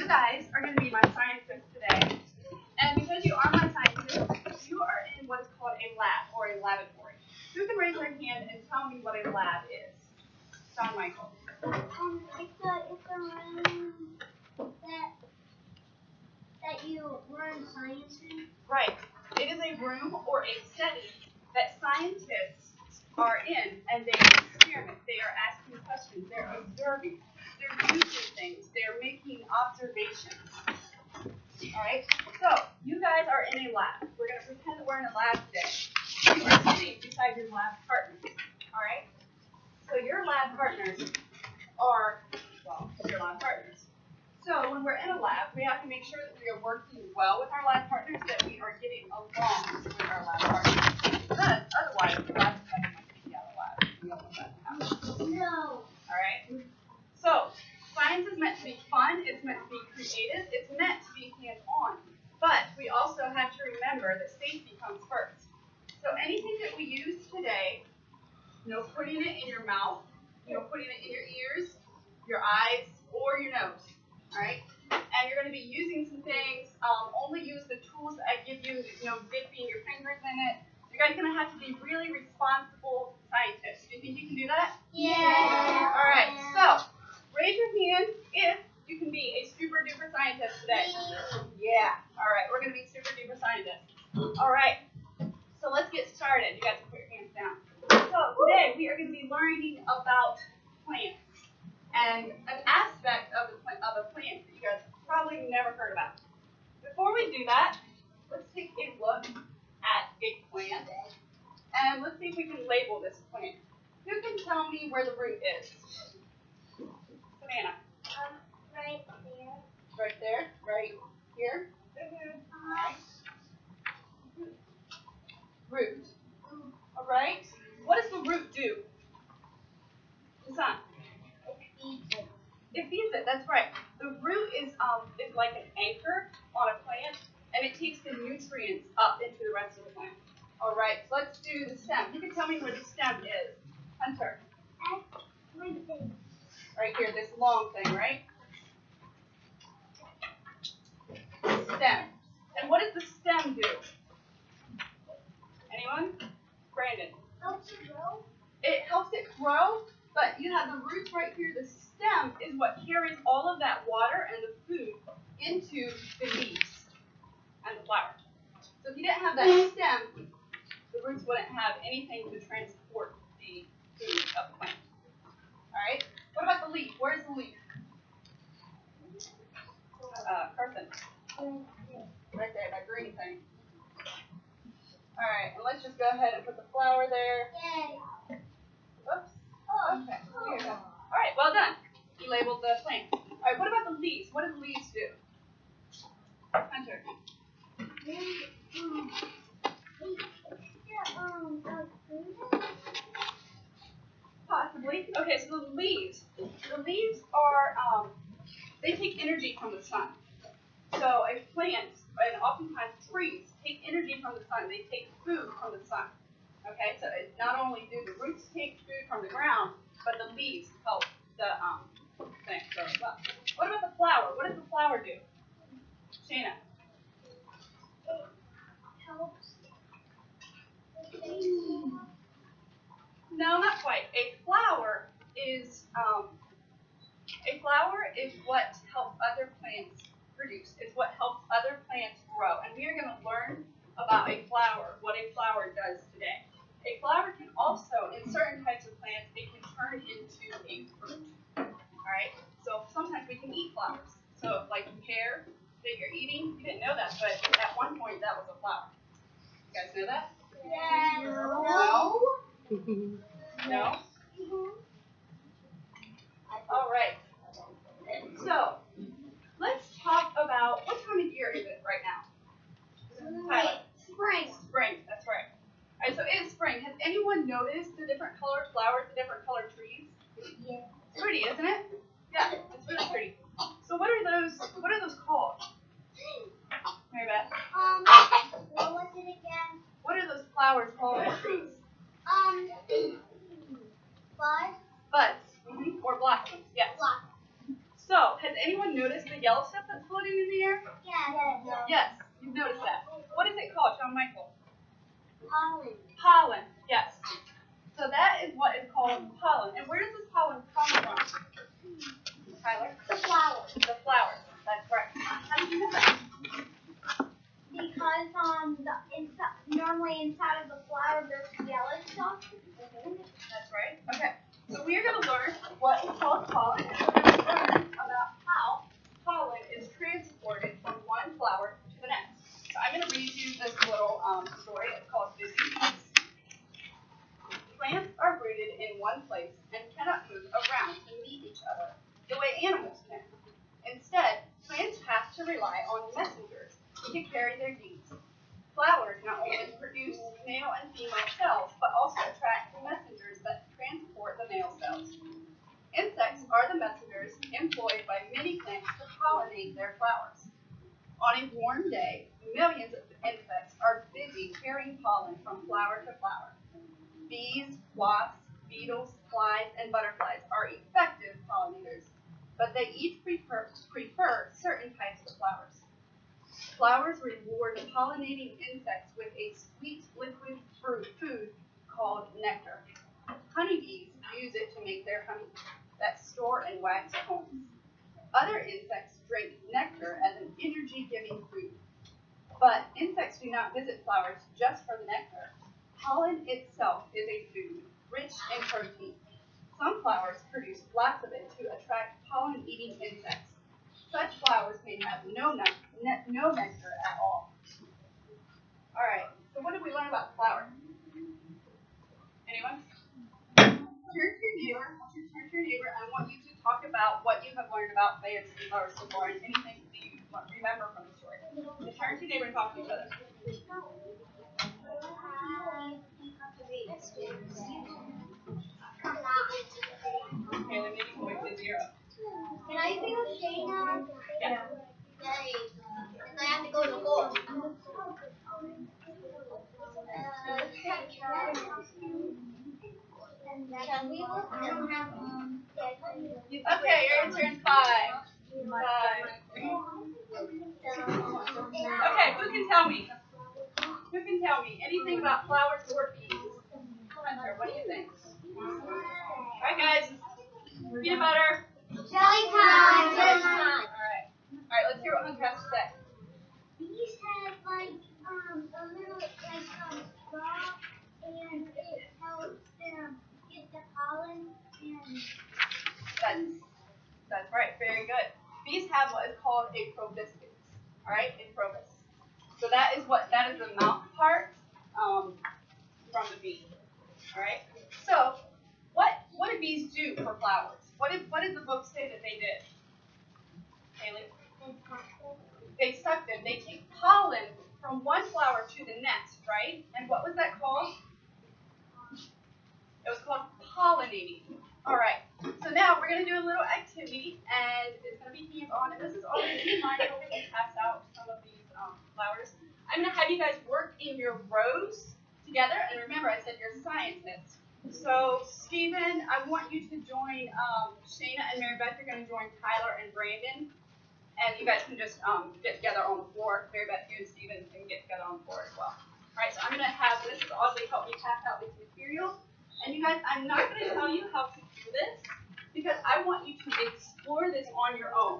guys are going to be my scientists today. And because you are my scientists, you are in what is called a lab or a laboratory. Who can raise their hand and tell me what a lab is? John Michael. It's a room that you learn science in. Right. It is a room or a setting that scientists are in, and they experiment. They are asking questions. They're observing. They're using things. They're making observations. All right. So you guys are in a lab. We're going to pretend that we're in a lab today. You are sitting beside your lab partners. All right. So your lab partners are, well, your lab partners. So when we're in a lab, we have to make sure that we are working well with our lab partners, that we are getting along with our lab partners. Because otherwise, the lab is going to kick you out of the lab. We don't want that to happen. No. All right. So science is meant to be fun. It's meant to be creative. It's meant to be hands-on. But we also have to remember that safety comes first. So anything that we use today, putting it in your mouth, putting it in your ears, your eyes, or your nose. All right, and you're going to be using some things. Only use the tools that I give you. Dipping your fingers in it. You guys are going to have to be really responsible scientists. Do you think you can do that? Yeah. All right. So raise your hand if you can be a super duper scientist today. Yeah. All right. We're going to be super duper scientists. All right. So let's get started. You guys can put your hands down. So today we are going to be learning about plants. And an aspect of a plant that you guys probably never heard about. Before we do that, let's take a look at a plant, and let's see if we can label this plant. Who can tell me where the root is? Savannah. Right there. Right there? Right here? Right. Root. All right. What does the root do? Hassan. It feeds it, that's right. The root is like an anchor on a plant, and it takes the nutrients up into the rest of the plant. All right, so let's do the stem. You can tell me where the stem is. Hunter. Right here, this long thing, right? Stem. And what does the stem do? Anyone? Brandon. Helps it grow. It helps it grow, but you have the roots right here. The stem is what carries all of that water and the food into the leaves and the flower. So if you didn't have that stem, the roots wouldn't have anything to transport the food of the plant. All right? What about the leaf? Where's the leaf? Carson. Right there, that green thing. All right, and let's just go ahead and put the flower there. Yay. Oops. Okay. Here you go. All right, well done. You labeled the plant. All right, what about the leaves? What do the leaves do? Hunter. Possibly. Okay, so the leaves are, they take energy from the sun. So a plant, and oftentimes trees, take energy from the sun. They take food from the sun. Okay, so it not only do the roots take food from the ground, but the leaves help the thing grow as well. What about the flower? What does the flower do? Shayna. It helps. No, not quite. A flower is what helps other plants produce. It's what helps other plants grow. And we are going to learn about a flower, what a flower does today. A flower can also, in certain types of plants, it can turn into a fruit. All right? So sometimes we can eat flowers. So like the pear that you're eating, you didn't know that, but at one point that was a flower. You guys know that? Yeah. No? No? All right. So let's talk about, what time of year is it right now? Tyler. Spring. Spring, that's right. All right, so it is spring. Has anyone noticed the different colored flowers, the different colored trees? Yeah. It's pretty, isn't it? Yeah, it's really pretty. So what are those called? Mary Beth? What was it again? What are those flowers called in trees? Bud. Buds. Or blossoms, yes. Block. has anyone noticed the yellow stuff that's floating in the air? Yeah. Yes, you've noticed that. What is it called, John Michael? Pollen. Pollen, yes. So that is what is called pollen. And where does this pollen come from? Tyler? The flowers. The flowers. That's right. How did you know that? Because normally inside of the flower there's yellow stuff. That's right. Okay. So we are going to learn what is called pollen, and we're going to learn about how pollen is transported from one flower to the next. So I'm going to read you this little story. It's called Busy Bees. Plants are rooted in one place and cannot move around to meet each other the way animals can. Instead, plants have to rely on messengers to carry their needs. Flowers not only produce male and female cells, but also attract the messengers that transport the male cells. Insects are the messengers employed by many plants to pollinate their flowers. On a warm day, millions of insects are busy carrying pollen from flower to flower. Bees, wasps, beetles, flies, and butterflies are effective pollinators, but they each prefer certain types of flowers. Flowers reward pollinating insects with a sweet liquid food called nectar. Honeybees use it to make their honey that store in wax combs. Other insects drink nectar as an energy-giving food. But insects do not visit flowers just for the nectar. Pollen itself is a food rich in protein. Some flowers produce lots of it to attract pollen-eating insects. Such flowers may have no nectar at all. All right, so what did we learn about flowers? Anyone? Turn to your neighbor. I want you to talk about what you have learned about plants and flowers so far and anything that you remember from the story. So turn to your neighbor and talk to each other. Okay, let me just wait to 0. Can I be with Shayna? Yeah. And I have to go to school. Okay, your answer is 5. Okay, who can tell me? Who can tell me anything about flowers or bees? Hunter, what do you think? Alright guys, peanut butter. Jelly time. Alright, let's hear what Hunter has to say. Bees have like a little straw and it helps them get the pollen and That's right, very good. Bees have what is called a proboscis. Alright, a proboscis. So that is the mouth part from the bee. Alright? So what do bees do for flowers? What did the book say that they did? Haley? They suck them. They take pollen from one flower to the next, right? And what was that called? It was called pollinating. Alright, so now we're going to do a little activity, and it's going to be hands-on, and this is all going to be mine. We're going to pass out some of these flowers. I'm going to have you guys work in your rows together, and remember, I said you're scientists. So, Stephen, I want you to join, Shayna and Mary Beth, you're going to join Tyler and Brandon, and you guys can just get together on the floor. Mary Beth, you and Stephen can get together on the floor as well. Alright, so I'm going to have this Audley help me pass out this material. And you guys, I'm not going to tell you how to do this because I want you to explore this on your own.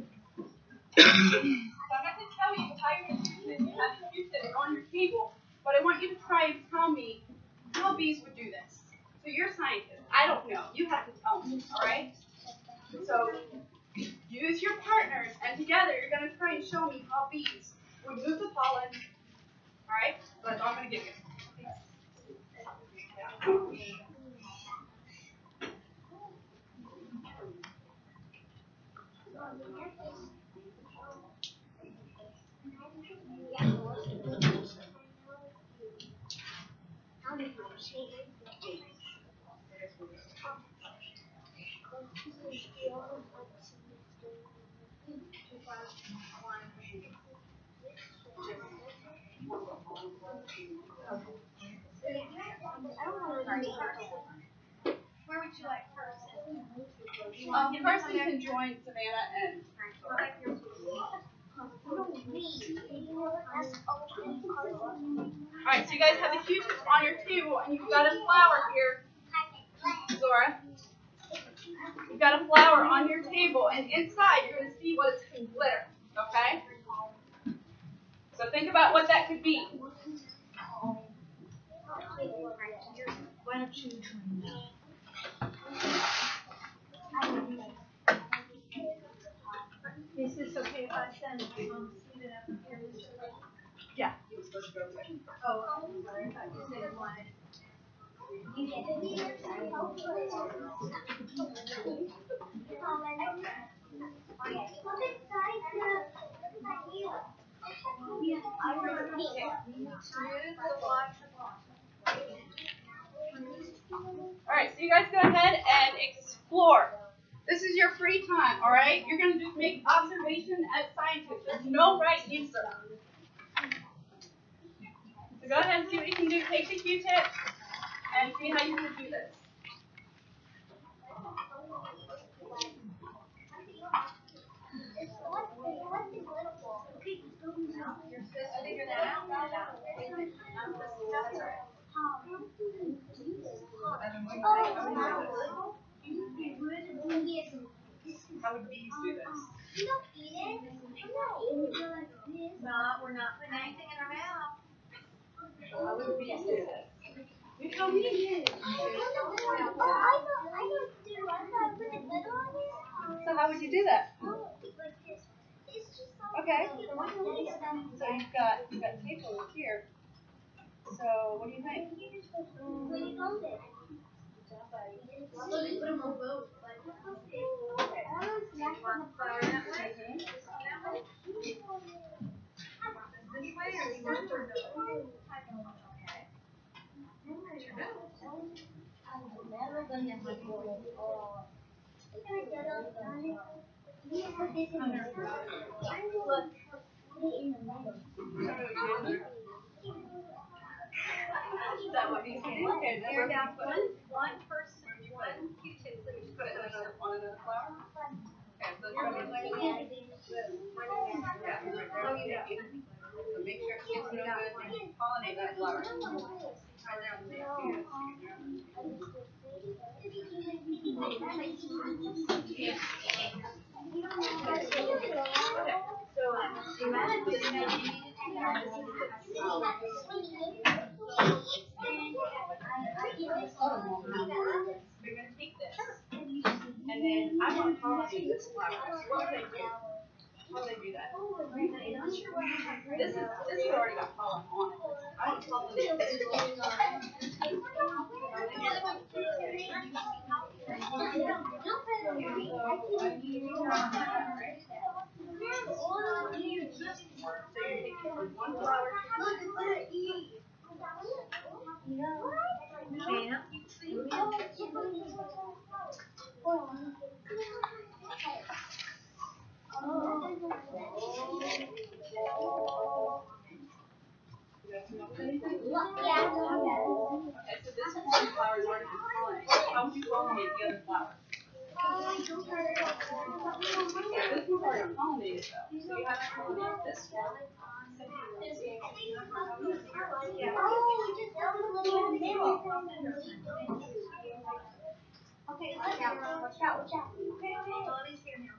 So I'm not going to tell you how you're going to use it. You have to use it on your table, but I want you to try and tell me how bees would do this. So you're scientists. I don't know. You have to tell me, all right? So use your partners, and together you're going to try and show me how bees would move the pollen. All right? So that's all I'm going to give you. Where would you like first? Carson can join Savannah and Alright, so you guys have the Q-tips on your table, and you've got a flower here, Zora. You've got a flower on your table, and inside you're going to see what's in glitter, okay? So think about what that could be. Why don't you join me? Is this okay if I send Steven up here? Yeah. Oh, I'm sorry. I thought you said wanted. Alright, so you guys go ahead and explore. This is your free time, alright? You're going to just make observation as scientists. There's no right answer. So go ahead and see what you can do. Take the Q-tip and see how you can do this. How would bees do this? You don't eat it. No, we're not putting anything in our mouth. How would bees do this? You tell me. So how would you do that? Okay. So you've got tape over here. So what do you think? Is that what you think? Okay, You're down one person, one Q-tip, so we just put it on another flower? Okay, so it's going to be like so make sure it gets no good and pollinate that flower. We're going to take this, and then I want to pollinate this flower. What do they do? How do they do that? This has already got pollen on it. I want to pollinate this flower. One flower. Okay, so this one flower is already pollinated. How would you pollinate the other flower? Yeah, this one's already pollinated though. So you have to pollinate this one. Okay, watch out. Mommy's here now.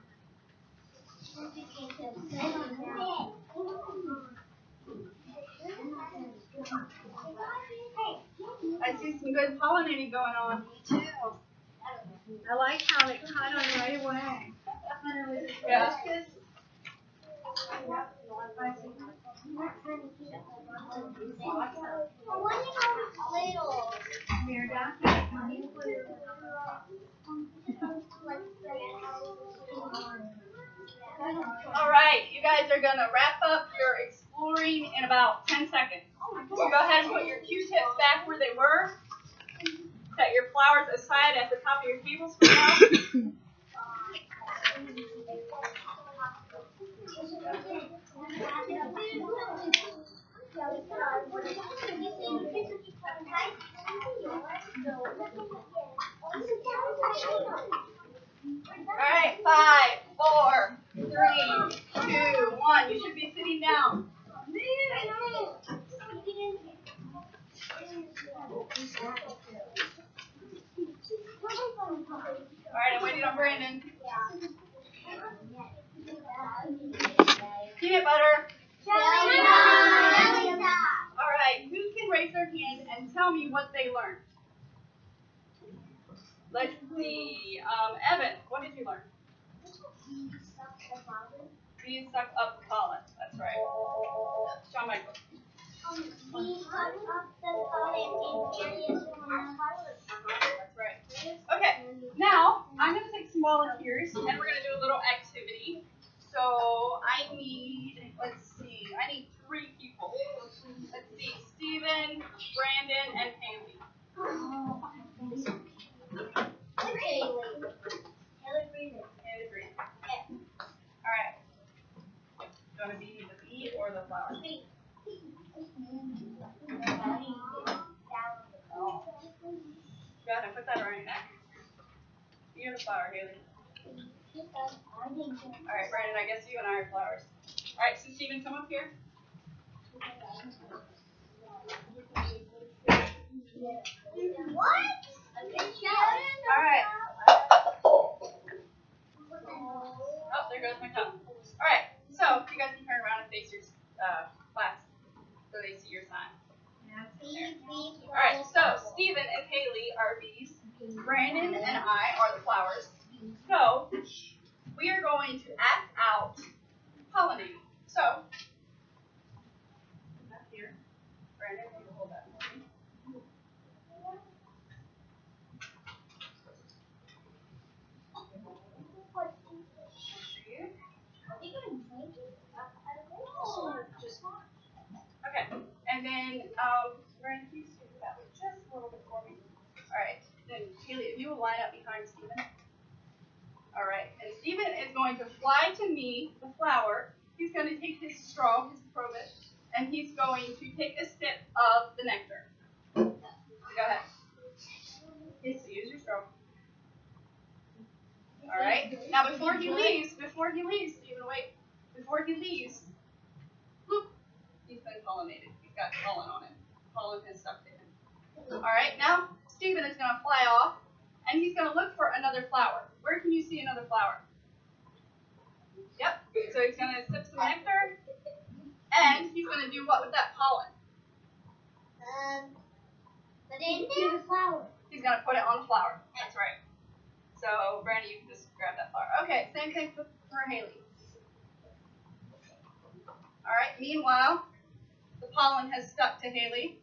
I see some good pollinating going on. Me too. I like how it caught on right away. Yeah. All right, you guys are going to wrap up your exploring in about 10 seconds. So go ahead and put your Q-tips back where they were. Set your flowers aside at the top of your tables for now. see. Evan, what did you learn? Bees suck up the pollen. That's right. John Michael. Bees suck up the pollen in areas That's right. Okay, now I'm going to take some volunteers and we're going to do a little activity. So I need, let's see, I need 3 people. Let's see, Stephen, Brandon, and Haley. Haley Green. All right. Do you want to be the bee or the flower? Go ahead, put that around your neck. You're the flower, Haley. Alright, Brandon, I guess you and I are flowers. Alright, so Stephen, come up here. What? Alright. Oh, there goes my cup. Alright, so you guys can turn around and face your class so they see your sign. Alright, so Stephen and Haley are bees. Brandon and I are the flowers. So we are going to act out pollinating. So up here, Brandon, you hold that for me. Okay, and then Brandon, please do that just a little bit for me. All right, then Haley, if you will line up behind Stephen. All right, and Stephen is going to fly to me, the flower. He's going to take his straw, his probit, and he's going to take a sip of the nectar. Go ahead. Yes, use your straw. All right. Now before he leaves, Stephen, wait. Before he leaves, whoop, he's been pollinated. He's got pollen on him. Pollen has stuck to him. All right. Now Stephen is going to fly off, and he's going to look for another flower. Where can you see another flower? Yep. So he's going to sip some nectar, and he's going to do what with that pollen? Put it into the flower. He's going to put it on the flower. That's right. So, Brandy, you can just grab that flower. Okay, same thing for Haley. All right, meanwhile, the pollen has stuck to Haley.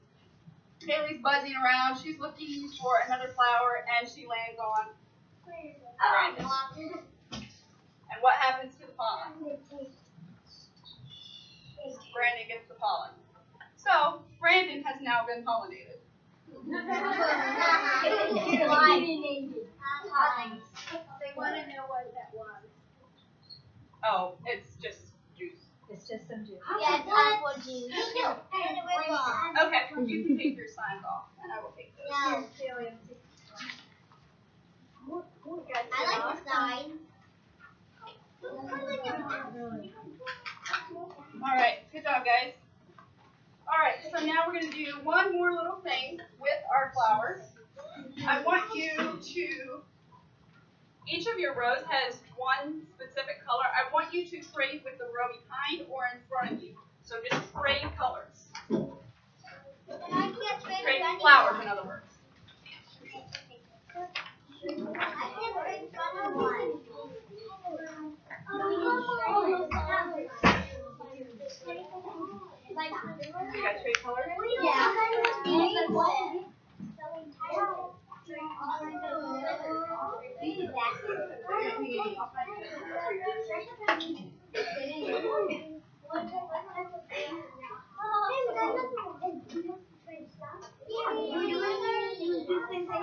Haley's buzzing around. She's looking for another flower, and she lands on Brandon. And what happens to the pollen? Brandon gets the pollen. So, Brandon has now been pollinated. They want to know what that was. Oh, it's just juice. It's just some juice. Yeah, it's apple juice. Okay, you can take your signs off, and I will take those. No. I like the sign. All right, good job, guys. All right, so now we're going to do one more little thing with our flowers. I want you to, each of your rows has one specific color. I want you to trade with the row behind or in front of you. So just trade colors. Trade flowers, in other words. You guys trade colors?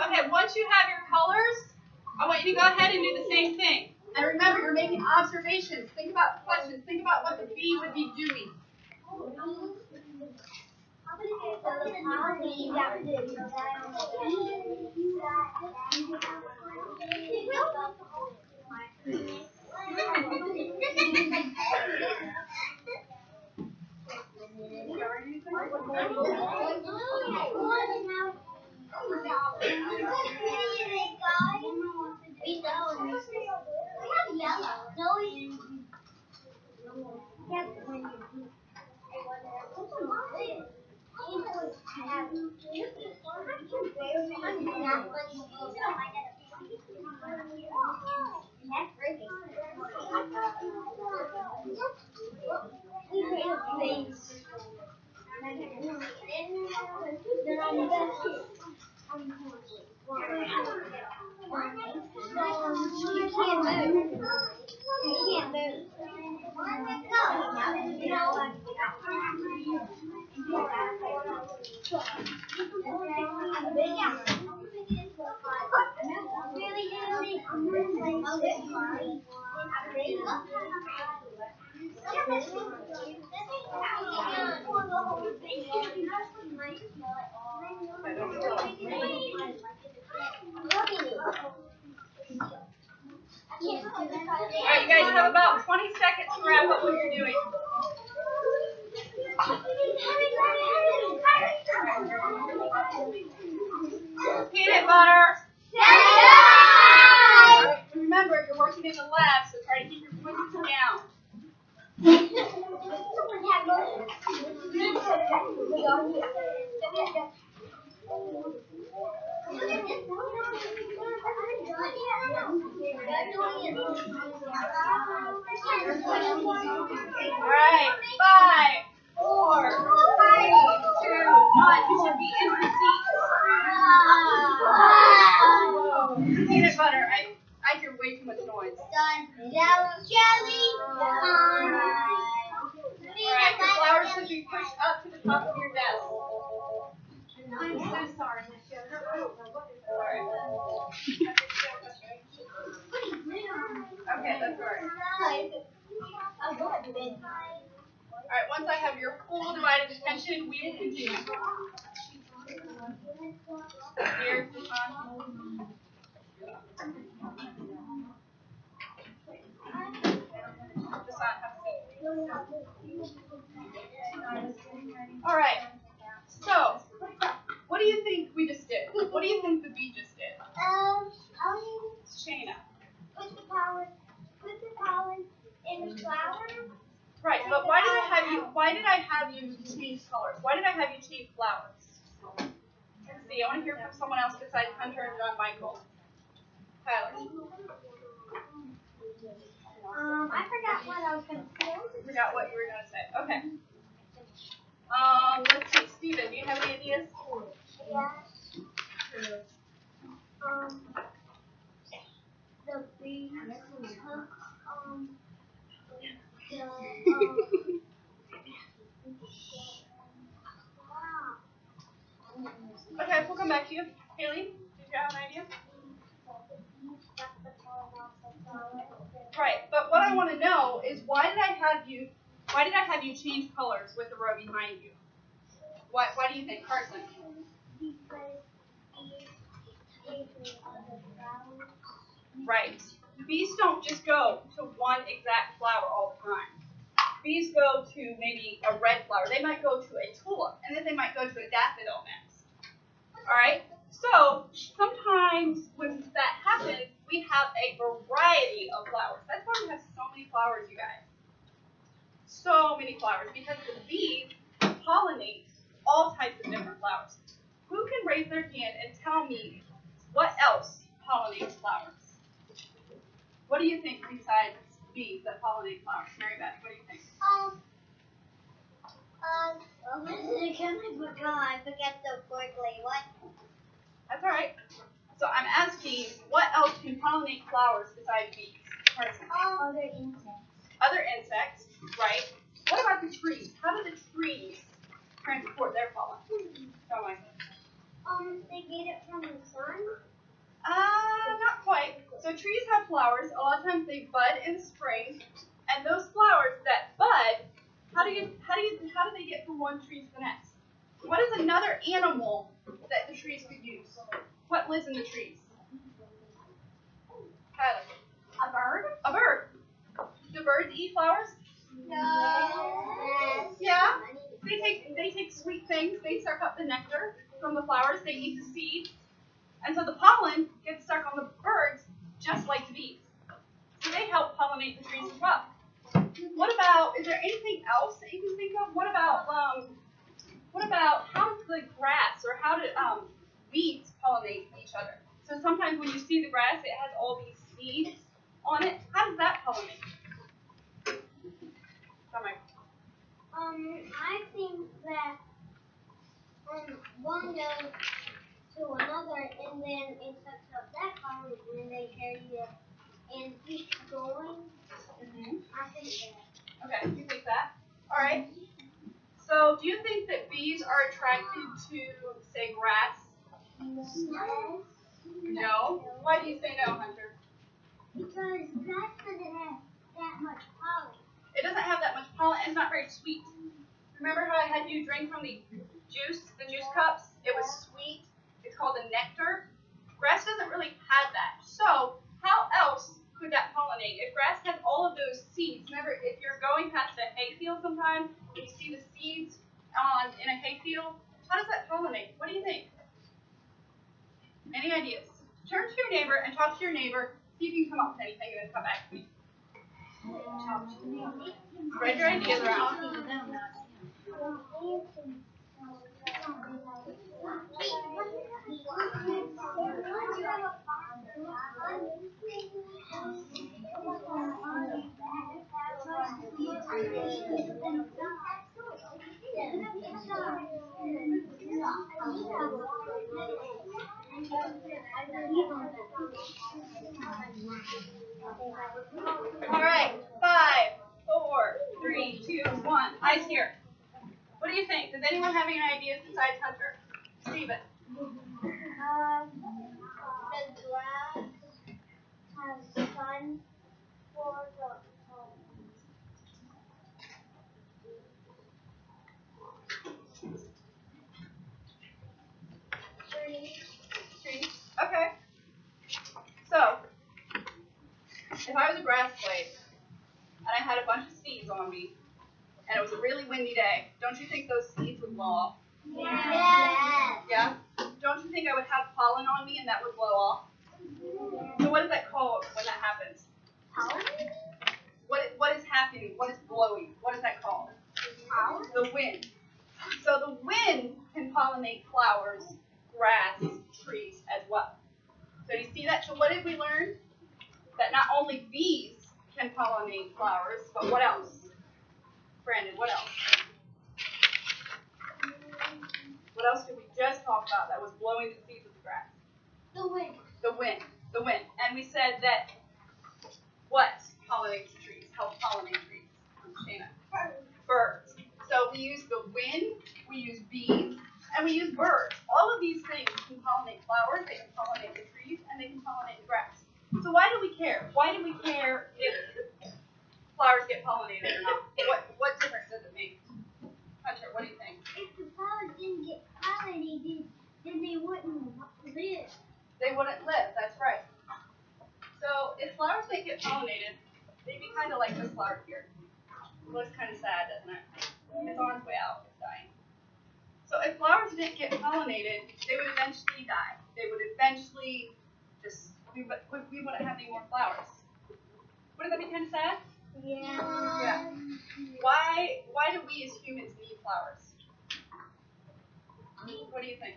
Okay, once you have your colors, I want you to go ahead and do the same thing. And remember, you're making observations. Think about questions. Think about what the bee would be doing. Alright, you guys have about 20 seconds to wrap up what you're doing. Peanut butter. Alright, remember, you're working in the lab, so try to keep your voices down. Alright, 5, 4, 3, 2, 1. You should be in your seats. Peanut butter. I hear way too much noise. Jelly. Alright, the flowers should be pushed up to the top of your desk. I'm so sorry. Okay, that's alright. Alright, once I have your full divided attention, we will continue. Here, Hassan. Hassan, have a seat. Alright, so, what do you think we just did? What do you think the bee just did? Shayna. Put the pollen in the flower. Right, but why did I have you change colors? Why did I have you change flowers? Let's see, I want to hear from someone else besides Hunter and John Michael. Tyler. I forgot what I was going to say. I forgot what you were going to say. Okay. Let's see, Steven, do you have any ideas? Yes. The bee took Okay, we'll come back to you. Haley, did you have an idea? Right, but what I want to know is why did I have you change colors with the row behind you? Why do you think, Carson? Right. Bees don't just go to one exact flower all the time. Bees go to maybe a red flower. They might go to a tulip, and then they might go to a daffodil next. All right? So sometimes when that happens, we have a variety of flowers. That's why we have so many flowers, you guys. So many flowers, because the bees pollinate all types of different flowers. Who can raise their hand and tell me what else pollinates flowers? What do you think besides bees that pollinate flowers? Mary Beth, what do you think? I forget so quickly. What? That's all right. So I'm asking, what else can pollinate flowers besides bees? Carson? Other insects. Other insects, right? What about the trees? How do the trees transport their pollen? Don't like it. They get it from the sun. Not quite. So trees have flowers. A lot of times they bud in spring, and those flowers that bud, how do they get from one tree to the next? What is another animal that the trees could use? What lives in the trees? Tyler. A bird? A bird. Do birds eat flowers? No. Yeah. They take sweet things. They suck up the nectar from the flowers. They eat the seeds. And so the pollen gets stuck on the birds just like the bees. So they help pollinate the trees as well. What about, is there anything else that you can think of? What about how does the grass or how do weeds pollinate each other? So sometimes when you see the grass, it has all these seeds on it. How does that pollinate? I think that one goes to another, and then it sucks up that pollen, and then they carry it and keep going. I think that. Okay, you think that? All right. So do you think that bees are attracted to, say, grass? No. No? Why do you say no, Hunter? Because grass doesn't have that much very sweet. Remember how I had you drink from the juice cups? It was sweet. It's called a nectar. Grass doesn't really have that. So how else could that pollinate? If grass has all of those seeds, remember if you're going past a hayfield sometime and you see the seeds in a hayfield, how does that pollinate? What do you think? Any ideas? Turn to your neighbor and talk to your neighbor. See if you can come up with anything and then come back to me. Spread your ideas around. All right, 5, 4, 3, 2, 1. Eyes here. What do you think? Does anyone have any ideas besides Hunter? Steven? The grass has sun for the Trees. Okay. So, if I was a grass blade and I had a bunch of seeds on me and it was a really windy day, don't you think those seeds would blow off? Yes. Yeah? Don't you think I would have pollen on me and that would blow off? So what is that called when that happens? What is happening? What is blowing? What is that called? The wind. So the wind can pollinate flowers, grass, trees as well. So you see that? So what did we learn? That not only bees can pollinate flowers, but what else? Brandon, what else? What else did we just talk about that was blowing the seeds of the grass? The wind. The wind. The wind. And we said that what pollinates trees? Helps pollinate trees? Shana. Birds. So we use the wind, we use bees, and we use birds. All of these things can pollinate flowers, they can pollinate the trees, and they can pollinate the grass. So why do we care? Why do we care if flowers get pollinated or not? What difference does it make? Hunter, what do you think? If the flowers didn't get pollinated, then they wouldn't live. They wouldn't live, that's right. So if flowers didn't get pollinated, they'd be kind of like this flower here. It looks kind of sad, doesn't it? It's on its way out, it's dying. So if flowers didn't get pollinated, they would eventually die. They would eventually just, we wouldn't have any more flowers. Wouldn't that be kind of sad? Yeah. Yeah. Why do we as humans need flowers? What do you think,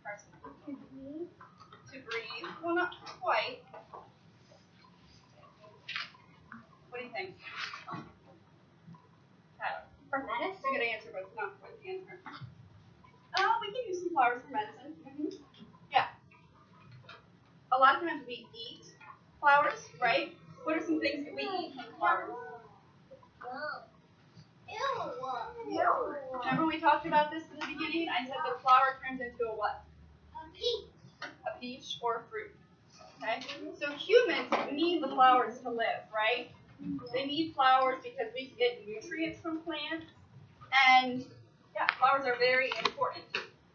Carson? To breathe? Well, not quite. What do you think? Tyler? For medicine? Good answer, but it's not quite the answer. We can use some flowers for medicine. Mm-hmm. Yeah. A lot of times we eat flowers, right? What are some things that we eat from flowers? Ew. Remember we talked about this in the beginning? I said the flower turns into a what? A peach or a fruit. Okay? So humans need the flowers to live, right? They need flowers because we get nutrients from plants. And yeah, flowers are very important.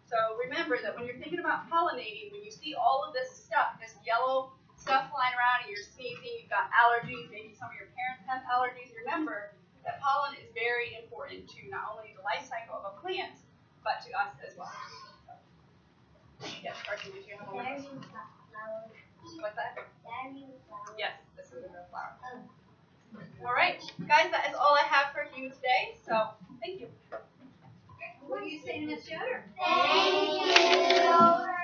So remember that when you're thinking about pollinating, when you see all of this stuff, this yellow stuff flying around and you're sneezing, you've got allergies, maybe some of your parents have allergies, remember that pollen is very important to not only the life cycle of a plant, but to us as well. So, yes, Carson, did you have one? What's that? Yes, this is a real flower. All right, guys, that is all I have for you today. So, thank you. What do you say to Miss Yoder? Thank you.